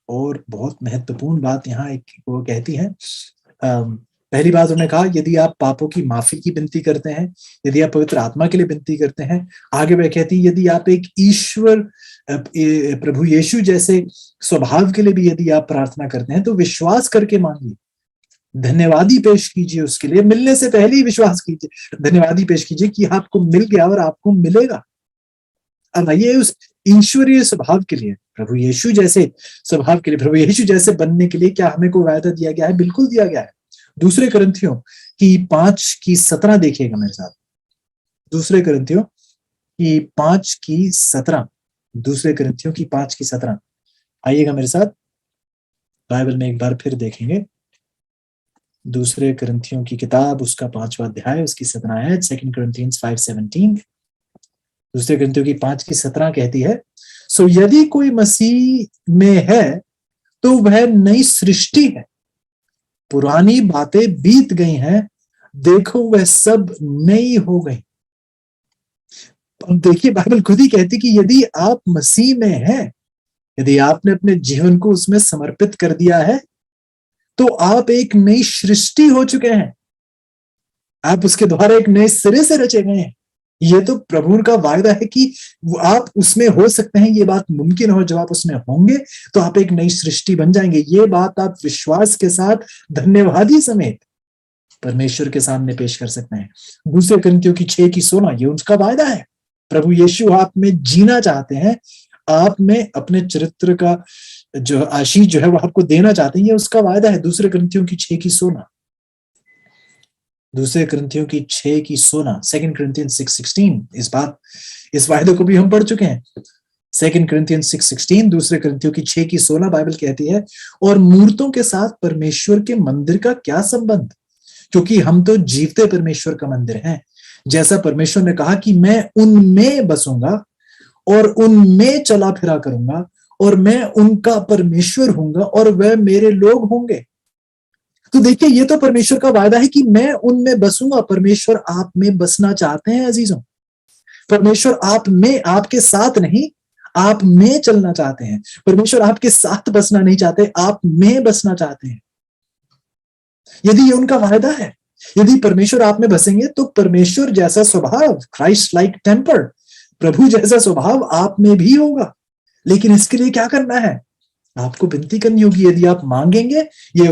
Speaker 1: और बहुत महत्वपूर्ण बात यहाँ एक वो कहती है। पहली बात उन्होंने कहा, यदि आप पापों की माफी की विनती करते हैं, यदि आप पवित्र आत्मा के लिए विनती करते हैं। आगे वह कहती है, यदि आप एक ईश्वर प्रभु यीशु जैसे स्वभाव के लिए भी यदि आप प्रार्थना करते हैं तो विश्वास करके मांगिए, धन्यवादी पेश कीजिए, उसके लिए मिलने से पहले ही विश्वास कीजिए, धन्यवादी पेश कीजिए कि आपको मिल गया और आपको मिलेगा। अब आइए उस ईश्वरीय स्वभाव के लिए, प्रभु यीशु जैसे स्वभाव के लिए, प्रभु यीशु जैसे बनने के लिए क्या हमें कोई वायदा दिया गया है? बिल्कुल दिया गया है। दूसरे कुरिन्थियों की 5:17 देखिएगा मेरे साथ, दूसरे कुरिन्थियों की 5:17, दूसरे कुरिन्थियों की 5:17 आइएगा मेरे साथ, बाइबल में एक बार फिर देखेंगे। दूसरे कुरिन्थियों की किताब, उसका 5वां अध्याय, उसकी 17 आयत, 2 Corinthians 5:17। दूसरे कुरिन्थियों की 5:17 कहती है, सो यदि कोई मसीह में है तो वह नई सृष्टि है, पुरानी बातें बीत गई हैं, देखो वह सब नई हो गई। देखिए बाइबल खुद ही कहती कि यदि आप मसीह में हैं, यदि आपने अपने जीवन को उसमें समर्पित कर दिया है, तो आप एक नई सृष्टि हो चुके हैं, आप उसके द्वारा एक नए सिरे से रचे गए हैं। ये तो प्रभु का वायदा है कि आप उसमें हो सकते हैं, ये बात मुमकिन हो, जब आप उसमें होंगे तो आप एक नई सृष्टि बन जाएंगे। ये बात आप विश्वास के साथ धन्यवादी समेत परमेश्वर के सामने पेश कर सकते हैं। दूसरे कुरिन्थियों की 6:16 ये उसका वायदा है। प्रभु यीशु आप में जीना चाहते हैं, आप में अपने चरित्र का जो आशीष जो है वो आपको देना चाहते हैं, ये उसका वायदा है। दूसरे कुरिन्थियों की 6:16, दूसरे कुरिन्थियों की 6:16, 2 Corinthians 6:16, इस वायदे को भी हम पढ़ चुके हैं। 2 Corinthians 6:16, दूसरे करंथियों की 6:16 बाइबल कहती है, और मूर्तों के साथ परमेश्वर के मंदिर का क्या संबंध, क्योंकि हम तो जीवते परमेश्वर का मंदिर हैं। जैसा परमेश्वर ने कहा कि मैं उनमें बसूंगा और उनमें चला फिरा करूंगा और मैं उनका परमेश्वर हूंगा और वह मेरे लोग होंगे। तो देखिए, ये तो परमेश्वर का वायदा है कि मैं उनमें बसूंगा। परमेश्वर आप में बसना चाहते हैं अजीजों। परमेश्वर आप में, आपके साथ नहीं, आप में चलना चाहते हैं। परमेश्वर आपके साथ बसना नहीं चाहते, आप में बसना चाहते हैं। यदि ये उनका वायदा है, यदि परमेश्वर आप में बसेंगे तो परमेश्वर जैसा स्वभाव, क्राइस्ट लाइक टेम्पर, प्रभु जैसा स्वभाव आप में भी होगा। लेकिन इसके लिए क्या करना है? आपको विनती करनी होगी। यदि आप मांगेंगे, ये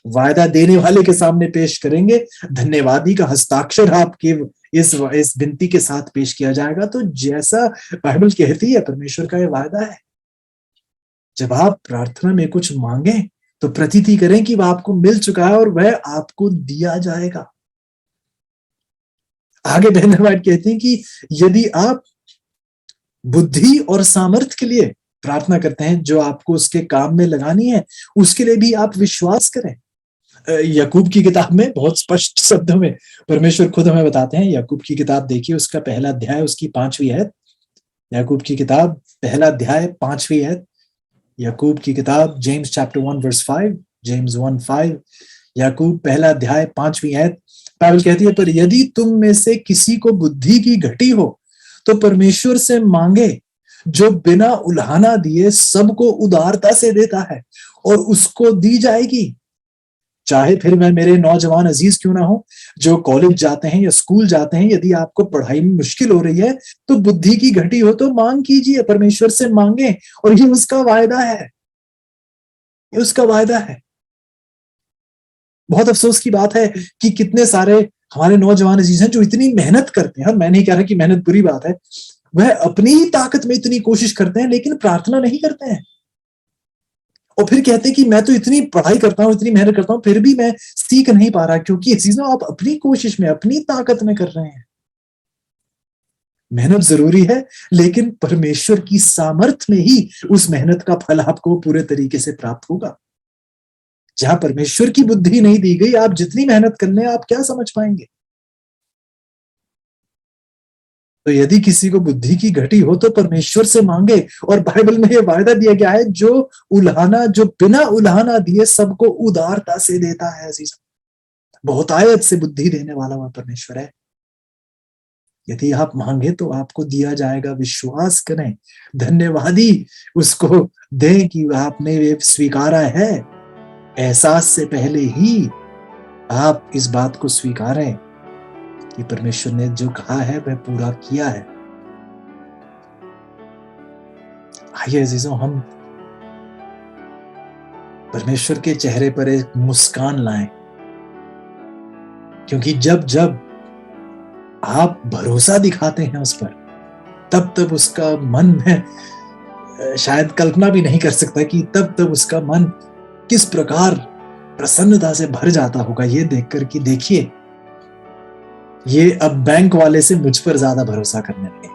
Speaker 1: वायदा देने वाले के सामने पेश करेंगे, धन्यवादी का हस्ताक्षर आपके इस विनती के साथ पेश किया जाएगा। तो जैसा बाइबल कहती है, परमेश्वर का ये वायदा है। जब आप प्रार्थना में कुछ मांगे तो प्रतीति करें कि वह आपको मिल चुका है और वह आपको दिया जाएगा। आगे बहन वाइट कहती हैं कि यदि आप बुद्धि और सामर्थ्य के लिए प्रार्थना करते हैं जो आपको उसके काम में लगानी है, उसके लिए भी आप विश्वास करें। याकूब की किताब में बहुत स्पष्ट शब्दों में परमेश्वर खुद हमें बताते हैं। याकूब की किताब देखिए, उसका पहला अध्याय, उसकी 5वीं आयत। याकूब की किताब पहला अध्याय 5वीं आयत। याकूब की किताब, जेम्स चैप्टर 1 वर्स 5, जेम्स 1:5, याकूब पहला अध्याय 5वीं आयत। बाइबल कहती है, पर यदि तुम में से किसी को बुद्धि की घटी हो तो परमेश्वर से मांगे, जो बिना उल्हाना दिए सबको उदारता से देता है और उसको दी जाएगी। चाहे फिर मैं मेरे नौजवान अजीज क्यों ना हो, जो कॉलेज जाते हैं या स्कूल जाते हैं, यदि आपको पढ़ाई में मुश्किल हो रही है तो बुद्धि की घटी हो तो मांग कीजिए, परमेश्वर से मांगे। और ये उसका वायदा है, ये उसका वायदा है। बहुत अफसोस की बात है कि कितने सारे हमारे नौजवान अजीज हैं जो इतनी मेहनत करते हैं। मैं नहीं कह रहा कि मेहनत बुरी बात है, वह अपनी ही ताकत में इतनी कोशिश करते हैं लेकिन प्रार्थना नहीं करते हैं। और फिर कहते हैं कि मैं तो इतनी पढ़ाई करता हूं, इतनी मेहनत करता हूं, फिर भी मैं सीख नहीं पा रहा, क्योंकि ये चीजें आप अपनी कोशिश में, अपनी ताकत में कर रहे हैं। मेहनत जरूरी है, लेकिन परमेश्वर की सामर्थ्य में ही उस मेहनत का फल आपको पूरे तरीके से प्राप्त होगा। जहां परमेश्वर की बुद्धि नहीं दी गई, आप जितनी मेहनत कर लें, आप क्या समझ पाएंगे? तो यदि किसी को बुद्धि की घटी हो तो परमेश्वर से मांगे। और बाइबल में यह वायदा दिया गया है, जो बिना उल्हाना दिए सबको उदारता से देता है। अजीज, बहुतायत से बुद्धि देने वाला वह परमेश्वर है। यदि आप मांगे तो आपको दिया जाएगा। विश्वास करें, धन्यवादी उसको दें कि आपने ये स्वीकारा है। एहसास से पहले ही आप इस बात को स्वीकारें कि परमेश्वर ने जो कहा है वह पूरा किया है। आइए अजीजों, हम परमेश्वर के चेहरे पर एक मुस्कान लाएं, क्योंकि जब जब आप भरोसा दिखाते हैं उस पर, तब तब उसका मन में शायद कल्पना भी नहीं कर सकता कि तब तब उसका मन किस प्रकार प्रसन्नता से भर जाता होगा ये देखकर कि देखिए, ये अब बैंक वाले से मुझ पर ज्यादा भरोसा करने लगे।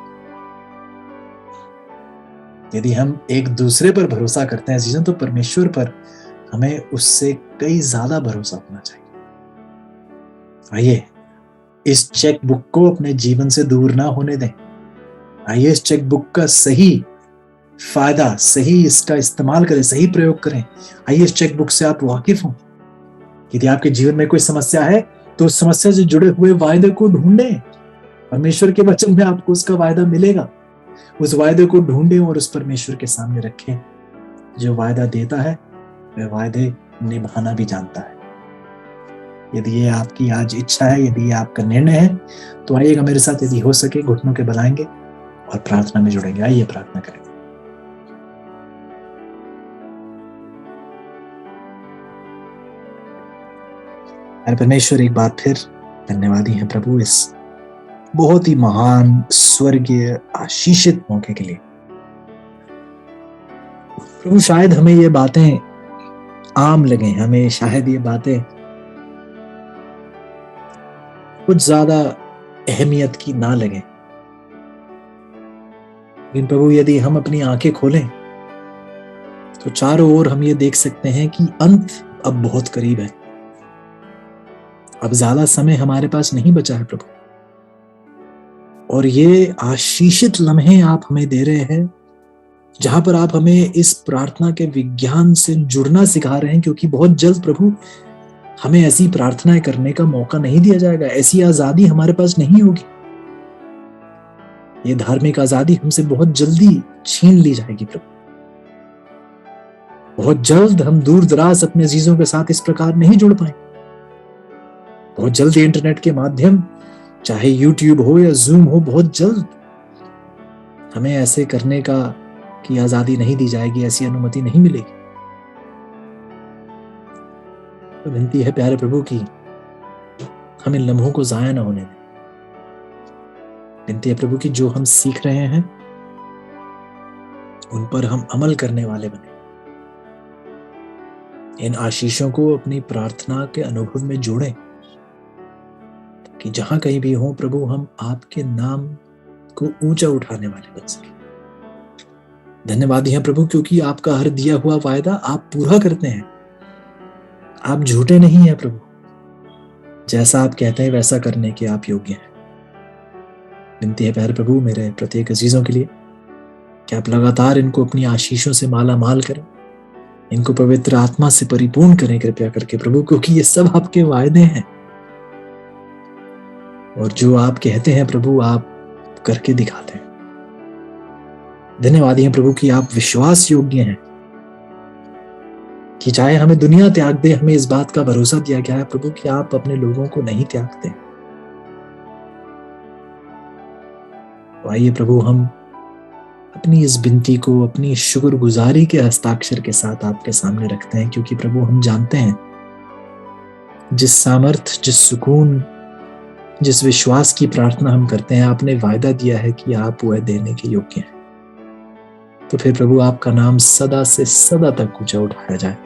Speaker 1: यदि हम एक दूसरे पर भरोसा करते हैं चीजें, तो परमेश्वर पर हमें उससे कई ज्यादा भरोसा होना चाहिए। आइए इस चेक बुक को अपने जीवन से दूर ना होने दें। आइए इस चेक बुक का सही फायदा, सही इसका इस्तेमाल करें, सही प्रयोग करें। आइए इस चेक बुक से आप वाकिफ हों। यदि आपके जीवन में कोई समस्या है तो उस समस्या से जुड़े हुए वायदे को ढूंढें। परमेश्वर के वचन में आपको उसका वायदा मिलेगा। उस वायदे को ढूंढें और उस परमेश्वर के सामने रखें जो वायदा देता है, वह वायदे निभाना भी जानता है। यदि ये आपकी आज इच्छा है, यदि ये आपका निर्णय है, तो आइएगा मेरे साथ, यदि हो सके घुटनों के बल आएंगे और प्रार्थना में जुड़ेंगे। आइए प्रार्थना करें। परमेश्वर, एक बार फिर धन्यवादी हैं प्रभु इस बहुत ही महान स्वर्गीय आशीषित मौके के लिए। प्रभु, शायद हमें ये बातें आम लगे, हमें शायद ये बातें कुछ ज्यादा अहमियत की ना लगे, लेकिन प्रभु यदि हम अपनी आंखें खोलें तो चारों ओर हम ये देख सकते हैं कि अंत अब बहुत करीब है। अब ज्यादा समय हमारे पास नहीं बचा है प्रभु, और ये आशीषित लम्हे आप हमें दे रहे हैं जहां पर आप हमें इस प्रार्थना के विज्ञान से जुड़ना सिखा रहे हैं, क्योंकि बहुत जल्द प्रभु हमें ऐसी प्रार्थनाएं करने का मौका नहीं दिया जाएगा, ऐसी आजादी हमारे पास नहीं होगी। ये धार्मिक आजादी हमसे बहुत जल्दी छीन ली जाएगी प्रभु। बहुत जल्द हम दूर दराज अपने अजीजों के साथ इस प्रकार नहीं जुड़ पाएंगे। बहुत जल्द इंटरनेट के माध्यम, चाहे यूट्यूब हो या जूम हो, बहुत जल्द हमें ऐसे करने की आजादी नहीं दी जाएगी, ऐसी अनुमति नहीं मिलेगी। तो विनती है प्यारे प्रभु की हम इन लम्हों को जाया ना होने दें। विनती है प्रभु की जो हम सीख रहे हैं उन पर हम अमल करने वाले बने। इन आशीषों को अपनी प्रार्थना के अनुभव में जोड़ें कि जहां कहीं भी हो प्रभु हम आपके नाम को ऊंचा उठाने वाले बन सके। धन्यवाद हैं प्रभु, क्योंकि आपका हर दिया हुआ वायदा आप पूरा करते हैं। आप झूठे नहीं हैं प्रभु, जैसा आप कहते हैं वैसा करने के आप योग्य हैं। विनती है प्यारे प्रभु मेरे प्रत्येक अजीजों के लिए कि आप लगातार इनको अपनी आशीषों से माला माल करें, इनको पवित्र आत्मा से परिपूर्ण करें कृपया करके प्रभु, क्योंकि ये सब आपके वायदे हैं और जो आप कहते हैं प्रभु आप करके दिखाते हैं। धन्यवाद हैं प्रभु कि आप विश्वास योग्य हैं, कि चाहे हमें दुनिया त्याग दे, हमें इस बात का भरोसा दिया गया है प्रभु कि आप अपने लोगों को नहीं त्यागते। तो आइए प्रभु हम अपनी इस विनती को अपनी शुक्रगुजारी के हस्ताक्षर के साथ आपके सामने रखते हैं, क्योंकि प्रभु हम जानते हैं जिस सामर्थ, जिस सुकून, जिस विश्वास की प्रार्थना हम करते हैं, आपने वायदा दिया है कि आप वह देने के योग्य हैं। तो फिर प्रभु आपका नाम सदा से सदा तक ऊंचा उठाया जाए।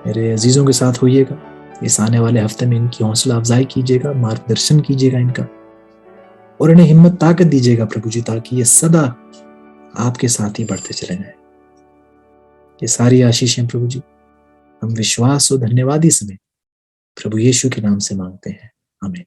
Speaker 1: मेरे अजीजों के साथ होइएगा, इस आने वाले हफ्ते में इनकी हौसला अफजाई कीजिएगा, मार्गदर्शन कीजिएगा इनका, और इन्हें हिम्मत ताकत दीजिएगा प्रभु जी, ताकि ये सदा आपके साथ ही बढ़ते चले जाए। ये सारी आशीषें प्रभु जी हम विश्वास और धन्यवादी समेत प्रभु यीशु के नाम से मांगते हैं, आमीन।